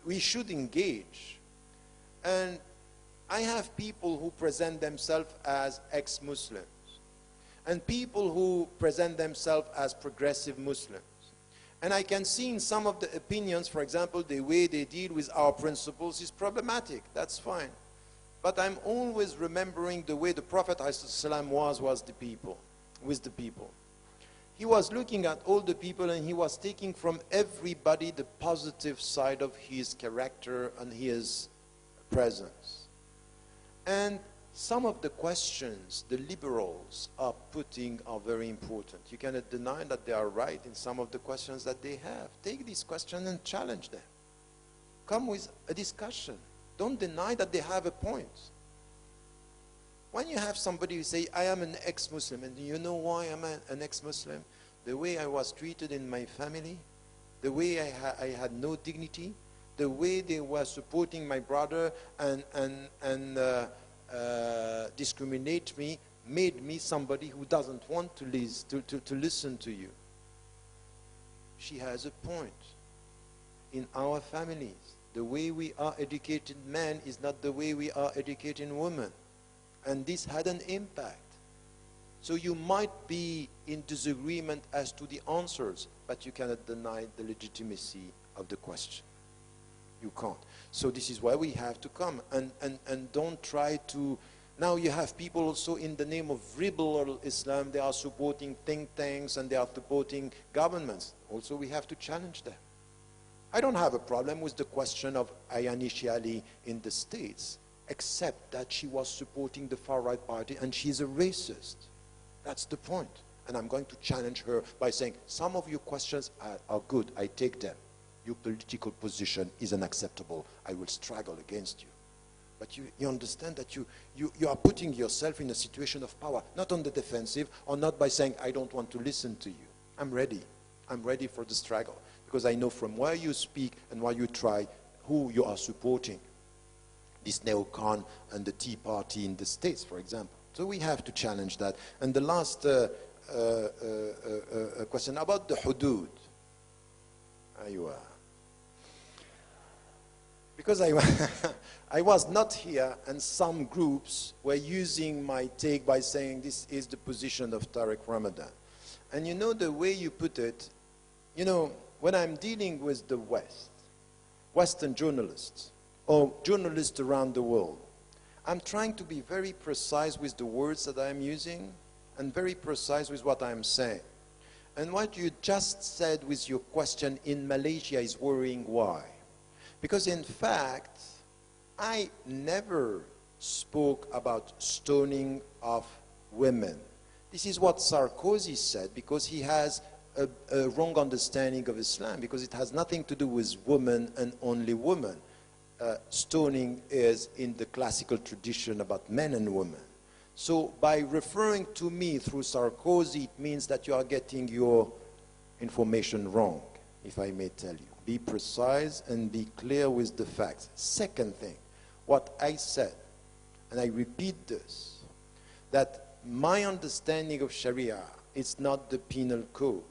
we should engage. And I have people who present themselves as ex-Muslims, and people who present themselves as progressive Muslims. And I can see in some of the opinions, for example, the way they deal with our principles is problematic. That's fine. But I'm always remembering the way the Prophet ﷺ was with the people. He was looking at all the people and he was taking from everybody the positive side of his character and his presence. And some of the questions the liberals are putting are very important. You cannot deny that they are right in some of the questions that they have. Take these questions and challenge them. Come with a discussion. Don't deny that they have a point. When you have somebody who say, I am an ex-Muslim, and do you know why I'm an ex-Muslim? The way I was treated in my family, the way I had no dignity, the way they were supporting my brother and discriminate me, made me somebody who doesn't want to listen to you. She has a point. In our families, the way we are educated men is not the way we are educating women. And this had an impact. So you might be in disagreement as to the answers, but you cannot deny the legitimacy of the question. You can't. So this is why we have to come and don't try to. Now you have people also in the name of liberal Islam, they are supporting think tanks and they are supporting governments. Also we have to challenge them. I don't have a problem with the question of Ayaan Hirsi Ali in the States, except that she was supporting the far-right party and she's a racist. That's the point. And I'm going to challenge her by saying, some of your questions are good, I take them. your political position is unacceptable. I will struggle against you. But you understand that you are putting yourself in a situation of power, not on the defensive, or not by saying, I don't want to listen to you. I'm ready. I'm ready for the struggle. Because I know from where you speak and where you try, who you are supporting. This neocon and the Tea Party in the States, for example. So we have to challenge that. And the last question about the hudud. Aywa. Because I was not here, and some groups were using my take by saying this is the position of Tariq Ramadan. And you know the way you put it, you know, when I'm dealing with the West, Western journalists, or journalists around the world, I'm trying to be very precise with the words that I'm using and very precise with what I'm saying. And what you just said with your question in Malaysia is worrying. Why? Because in fact, I never spoke about stoning of women. This is what Sarkozy said, because he has a wrong understanding of Islam, because it has nothing to do with women and only women. Stoning is in the classical tradition about men and women. So by referring to me through Sarkozy, it means that you are getting your information wrong, if I may tell you. Be precise and be clear with the facts. Second thing, what I said, and I repeat this, that my understanding of Sharia is not the penal code.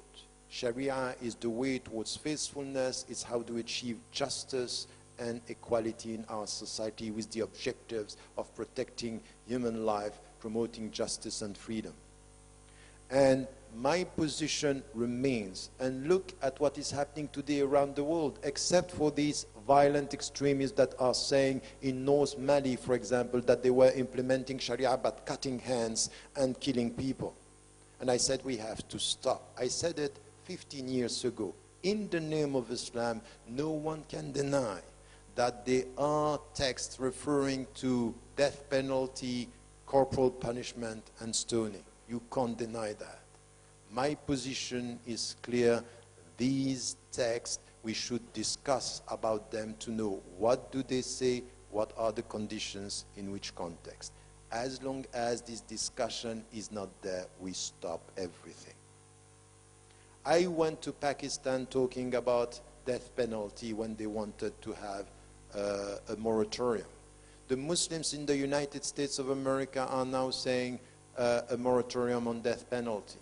Sharia is the way towards faithfulness, it's how to achieve justice and equality in our society with the objectives of protecting human life, promoting justice and freedom. And my position remains. And look at what is happening today around the world, except for these violent extremists that are saying in North Mali, for example, that they were implementing Sharia but cutting hands and killing people. And I said we have to stop. I said it 15 years ago. In the name of Islam, no one can deny that there are texts referring to death penalty, corporal punishment, and stoning. You can't deny that. My position is clear. These texts, we should discuss about them to know what do they say, what are the conditions, in which context. As long as this discussion is not there, we stop everything. I went to Pakistan talking about death penalty when they wanted to have a moratorium. The Muslims in the United States of America are now saying a moratorium on death penalty.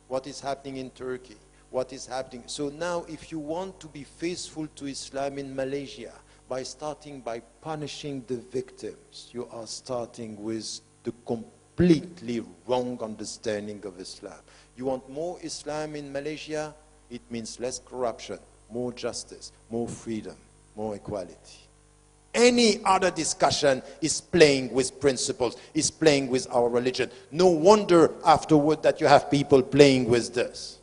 What is happening in Turkey? What is happening? So now if you want to be faithful to Islam in Malaysia, by starting by punishing the victims, you are starting with the completely wrong understanding of Islam. You want more Islam in Malaysia? It means less corruption, more justice, more freedom, more equality. Any other discussion is playing with principles, is playing with our religion. No wonder afterward that you have people playing with this.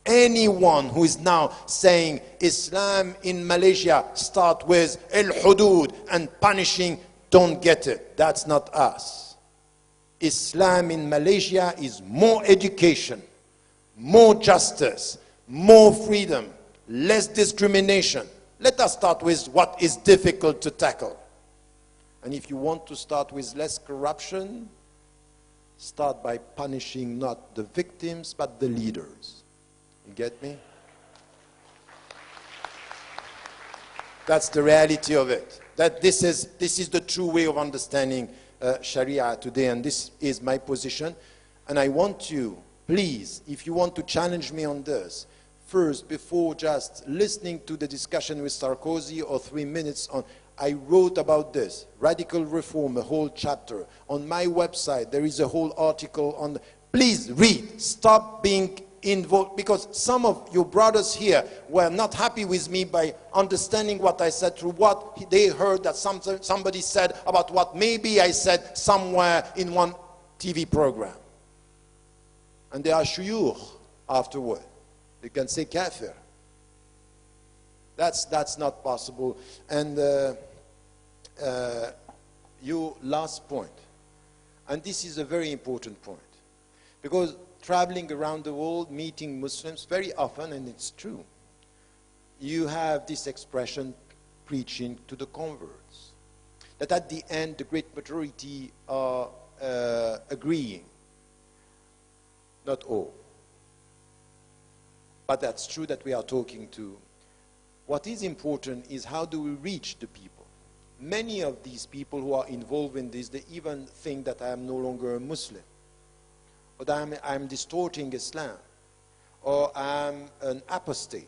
Anyone who is now saying Islam in Malaysia start with al-hudud and punishing, don't get it. That's not us. Islam in Malaysia is more education, more justice, more freedom, less discrimination. Let us start with what is difficult to tackle. And if you want to start with less corruption, start by punishing not the victims, but the leaders. You get me? That's the reality of it. That this is the true way of understanding Sharia today, and this is my position. And I want you, please, if you want to challenge me on this, first, before just listening to the discussion with Sarkozy or 3 minutes on, I wrote about this, radical reform, a whole chapter. On my website, there is a whole article on, please read, stop being involved, because some of your brothers here were not happy with me by understanding what I said through what they heard that somebody said about what maybe I said somewhere in one TV program. And they are shuyukh afterward. You can say kafir. That's not possible. And your last point, and this is a very important point, because traveling around the world, meeting Muslims very often, and it's true, you have this expression, preaching to the converts. That at the end, the great majority are agreeing. Not all. But that's true that we are talking to. What is important is how do we reach the people? Many of these people who are involved in this, they even think that I am no longer a Muslim, or that I'm distorting Islam, or I'm an apostate.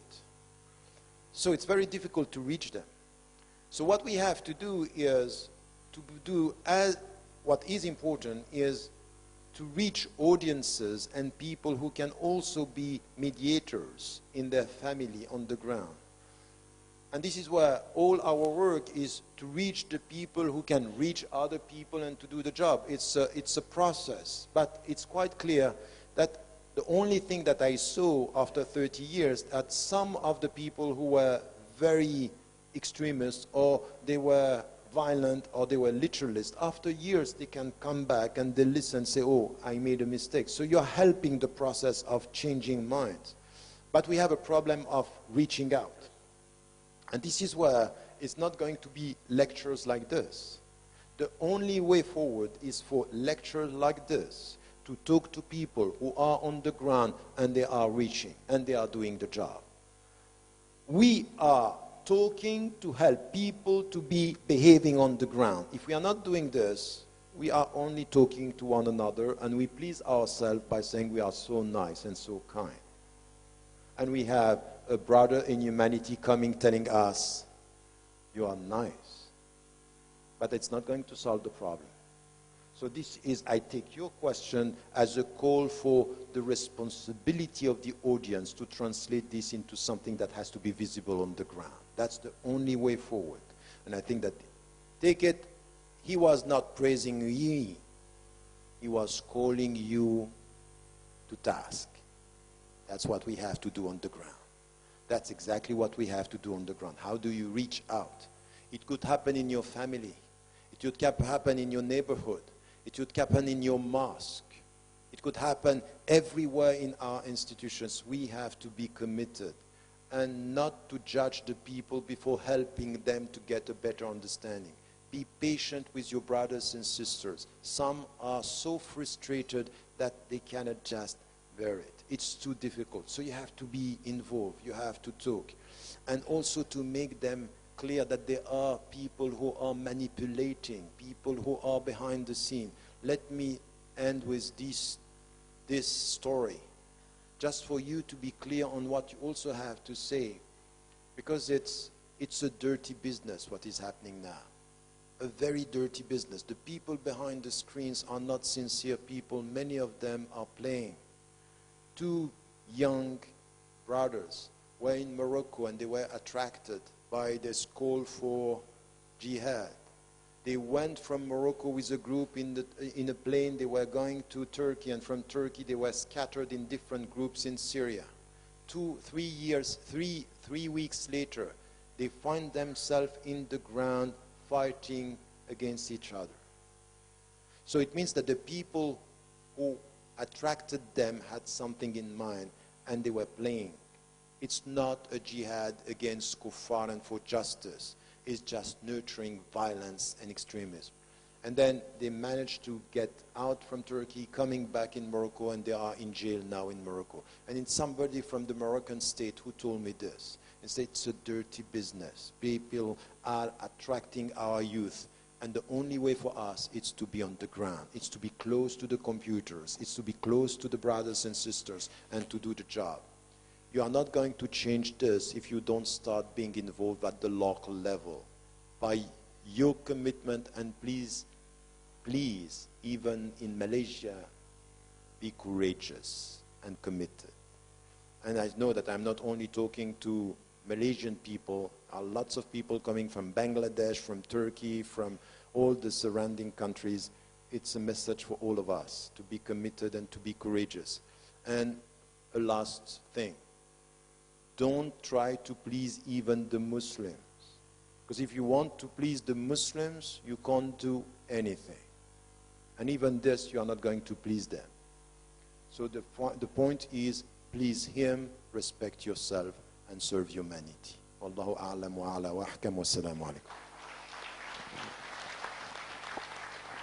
So it's very difficult to reach them. So what we have to do is what is important is to reach audiences and people who can also be mediators in their family on the ground. And this is where all our work is, to reach the people who can reach other people and to do the job. It's a process, but it's quite clear that the only thing that I saw after 30 years, that some of the people who were very extremists, or they were violent, or they were literalists, after years they can come back and they listen and say, oh, I made a mistake. So you're helping the process of changing minds. But we have a problem of reaching out. And this is where it's not going to be lectures like this. The only way forward is for lectures like this, to talk to people who are on the ground and they are reaching and they are doing the job. We are talking to help people to be behaving on the ground. If we are not doing this, we are only talking to one another, and we please ourselves by saying we are so nice and so kind. And we have a brother in humanity coming telling us, you are nice. But it's not going to solve the problem. So this is, I take your question as a call for the responsibility of the audience to translate this into something that has to be visible on the ground. That's the only way forward. And I think that, take it, he was not praising ye, he was calling you to task. That's what we have to do on the ground. That's exactly what we have to do on the ground. How do you reach out? It could happen in your family. It could happen in your neighborhood. It could happen in your mosque. It could happen everywhere in our institutions. We have to be committed and not to judge the people before helping them to get a better understanding. Be patient with your brothers and sisters. Some are so frustrated that they cannot just bear it. It's too difficult. So you have to be involved. You have to talk. And also to make them clear that there are people who are manipulating, people who are behind the scene. Let me end with this story, just for you to be clear on what you also have to say, because it's a dirty business what is happening now, a very dirty business. The people behind the screens are not sincere people. Many of them are playing. Two young brothers were in Morocco and they were attracted by this call for jihad. They went from Morocco with a group in a plane. They were going to Turkey, and from Turkey they were scattered in different groups in Syria. 3 weeks later, they find themselves in the ground fighting against each other. So it means that the people who attracted them had something in mind, and they were playing. It's not a jihad against kuffar and for justice. It's just nurturing violence and extremism. And then they managed to get out from Turkey, coming back in Morocco, and they are in jail now in Morocco. And it's somebody from the Moroccan state who told me this. He said, it's a dirty business. People are attracting our youth. And the only way for us is to be on the ground. It's to be close to the computers. It's to be close to the brothers and sisters and to do the job. You are not going to change this if you don't start being involved at the local level. By your commitment, and please, even in Malaysia, be courageous and committed. And I know that I'm not only talking to Malaysian people, are lots of people coming from Bangladesh, from Turkey, from all the surrounding countries. It's a message for all of us to be committed and to be courageous. And a last thing, don't try to please even the Muslims. Because if you want to please the Muslims, you can't do anything. And even this, you are not going to please them. So the point is, please him, respect yourself, and serve humanity. Wallahu a'lam wa ala wa ahkam wa assalamu alaikum.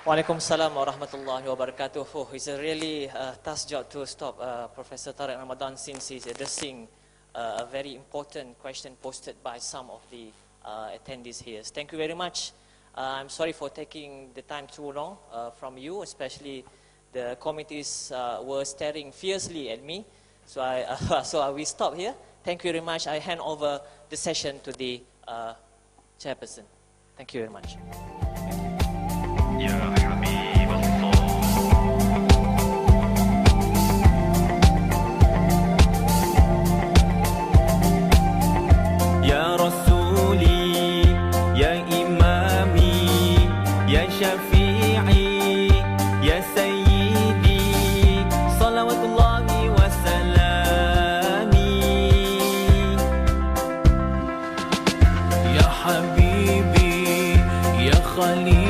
Waalaikumsalam warahmatullahi wabarakatuh. Oh, it's a really tough job to stop Professor Tariq Ramadan since he's addressing a very important question posted by some of the attendees here. Thank you very much. I'm sorry for taking the time too long from you, especially the committees were staring fiercely at me. So I will stop here. Thank you very much. I hand over the session to the chairperson. Thank you very much. Ya Rasuli, Ya Imami, Ya Syafi'i, Ya Sayyidi, salawatullahi wa salami. Ya Habibi, Ya Khalil.